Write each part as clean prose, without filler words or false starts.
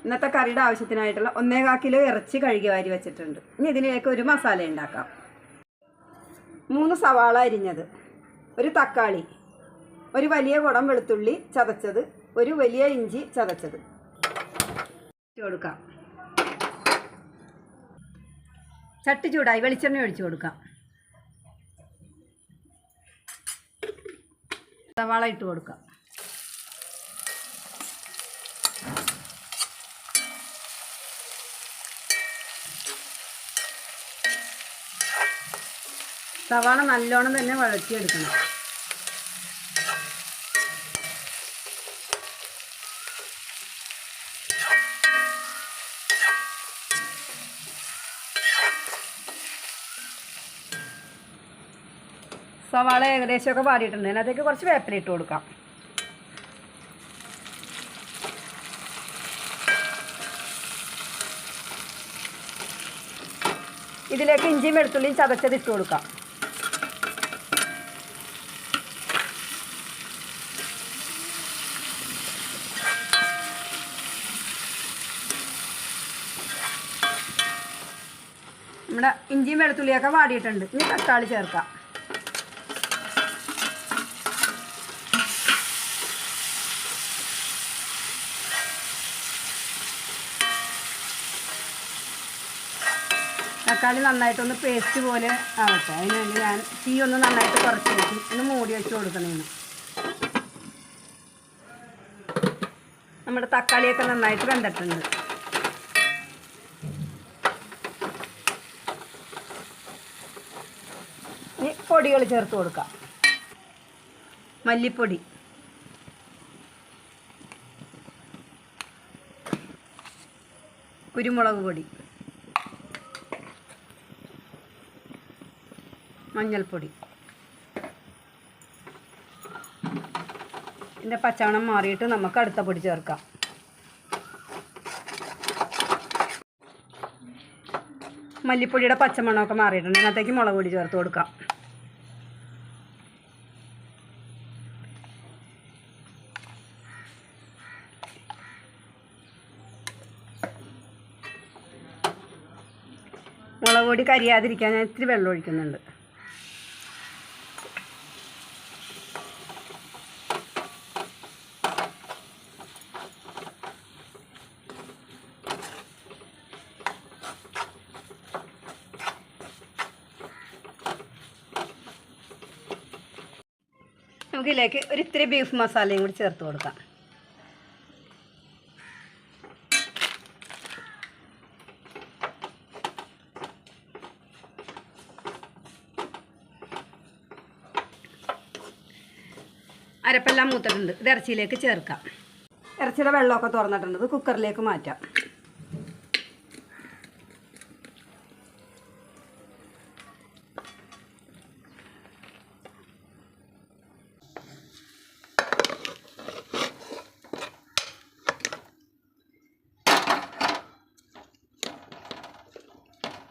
ഇന്നത്തെ കറിയുടെ ആവശ്യത്തിനായിട്ടുള്ള 1.25 കിലോ ഇറച്ചി കഴുകി വാരി വെച്ചിട്ടുണ്ട്. ഇനി ഇതിലേക്ക് ഒരു മസാല ഉണ്ടാക്കാം. 3 സവാള അരിഞ്ഞത്, ഒരു തക്കാളി, ഒരു വലിയ കുടം വെളുത്തുള്ളി ചതച്ചത്, ഒരു വലിയ ഇഞ്ചി ചതച്ചത് കൊടുക്കാം. ചട്ടി ചൂടായി വെളിച്ചെണ്ണ ഒഴിച്ചു കൊടുക്കാം. സവാള ഇട്ട് കൊടുക്കാം. സവാള നല്ലോണം തന്നെ വഴറ്റിയെടുക്കണം. സവാള ഏകദേശമൊക്കെ വാടിയിട്ടുണ്ട്. അതിനകത്തേക്ക് കുറച്ച് വേപ്പില ഇട്ട് കൊടുക്കാം. ഇതിലേക്ക് ഇഞ്ചിയും വെളുത്തുള്ളിയും ചതച്ചത് ഇട്ട് കൊടുക്കാം. നമ്മുടെ ഇഞ്ചിയും വെളുത്തുള്ളിയൊക്കെ വാടിയിട്ടുണ്ട്. ഇനി തക്കാളി ചേർക്കാം. തക്കാളി നന്നായിട്ടൊന്ന് പേസ്റ്റ് പോലെ ആവട്ടെ. അതിനുവേണ്ടി ഞാൻ തീ ഒന്ന് നന്നായിട്ട് കുറച്ച് വെച്ച് ഒന്ന് മൂടി വെച്ച് കൊടുക്കണേന്ന്. നമ്മുടെ തക്കാളിയൊക്കെ നന്നായിട്ട് വെന്തിട്ടുണ്ട്. ഇനി പൊടികൾ ചേർത്ത് കൊടുക്കാം. മല്ലിപ്പൊടി, കുരുമുളക് പൊടി, മഞ്ഞൾപ്പൊടി. ഇതിൻ്റെ പച്ചമണം മാറിയിട്ട് നമുക്ക് അടുത്ത പൊടി ചേർക്കാം. മല്ലിപ്പൊടിയുടെ പച്ചമണമൊക്കെ മാറിയിട്ടുണ്ട്. ഇതിനകത്തേക്ക് മുളക് പൊടി ചേർത്ത് കൊടുക്കാം. മുളക് പൊടി കരിയാതിരിക്കാൻ ഞാൻ ഇത്തിരി വെള്ളം ഒഴിക്കുന്നുണ്ട്. നമുക്കിതിലേക്ക് ഒരു ഇത്തിരി ബീഫ് മസാലയും കൂടി ചേർത്ത് കൊടുക്കാം. അരപ്പെല്ലാം മൂത്തിട്ടുണ്ട്. ഇത് ഇറച്ചിയിലേക്ക് ചേർക്കാം. ഇറച്ചിയുടെ വെള്ളമൊക്കെ തുറന്നിട്ടുണ്ട്. ഇത് കുക്കറിലേക്ക് മാറ്റാം.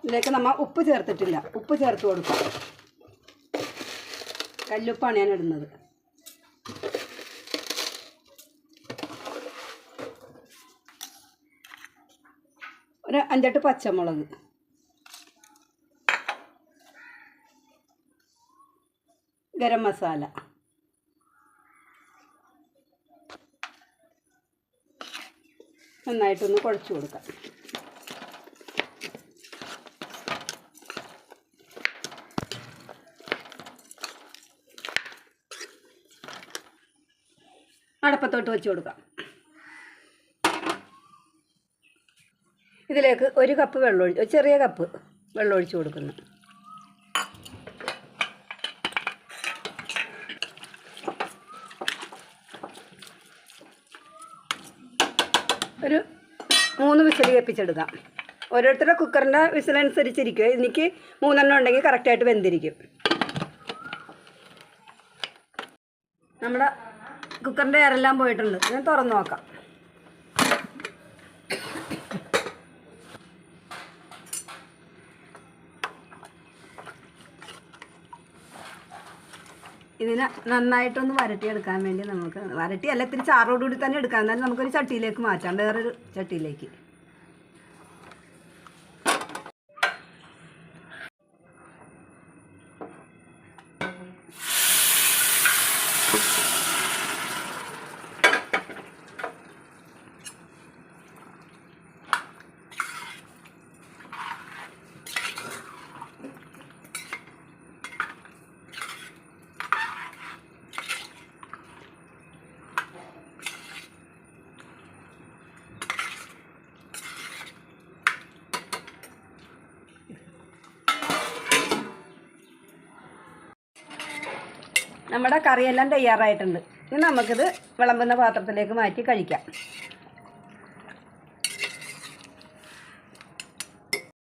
ഇതിലേക്ക് നമ്മൾ ഉപ്പ് ചേർത്തിട്ടില്ല. ഉപ്പ് ചേർത്ത് കൊടുക്കാം. കല്ലുപ്പാണ് ഞാൻ ഇടുന്നത്. ഒരു 5-8 പച്ചമുളക്, ഗരം മസാല, നന്നായിട്ടൊന്ന് കുഴച്ച് കൊടുക്കാം. അടപ്പത്തോട്ട് വെച്ച് കൊടുക്കാം. ഇതിലേക്ക് 1 കപ്പ് വെള്ളം ചെറിയ കപ്പ് വെള്ളം ഒഴിച്ച് കൊടുക്കുന്നു. ഒരു 3 വിസിൽ കേൾപ്പിച്ചെടുക്കാം. ഓരോരുത്തരുടെ കുക്കറിൻ്റെ വിസിലനുസരിച്ചിരിക്കും. എനിക്ക് 3 എണ്ണം ഉണ്ടെങ്കിൽ കറക്റ്റായിട്ട് വെന്തിരിക്കും. നമ്മുടെ കുക്കറിൻ്റെ എയറെല്ലാം പോയിട്ടുണ്ട്. ഞാൻ തുറന്ന് നോക്കാം. ഇതിനെ നന്നായിട്ടൊന്ന് വരട്ടിയെടുക്കാൻ വേണ്ടി നമുക്ക് വരട്ടിയല്ല ഇത്തിരി ചാറോടുകൂടി തന്നെ എടുക്കാം. എന്നാലും നമുക്കൊരു ചട്ടിയിലേക്ക് മാറ്റാം, വേറൊരു ചട്ടിയിലേക്ക്. നമ്മുടെ കറിയെല്ലാം തയ്യാറായിട്ടുണ്ട്. ഇനി നമുക്കിത് വിളമ്പുന്ന പാത്രത്തിലേക്ക് മാറ്റി കഴിക്കാം.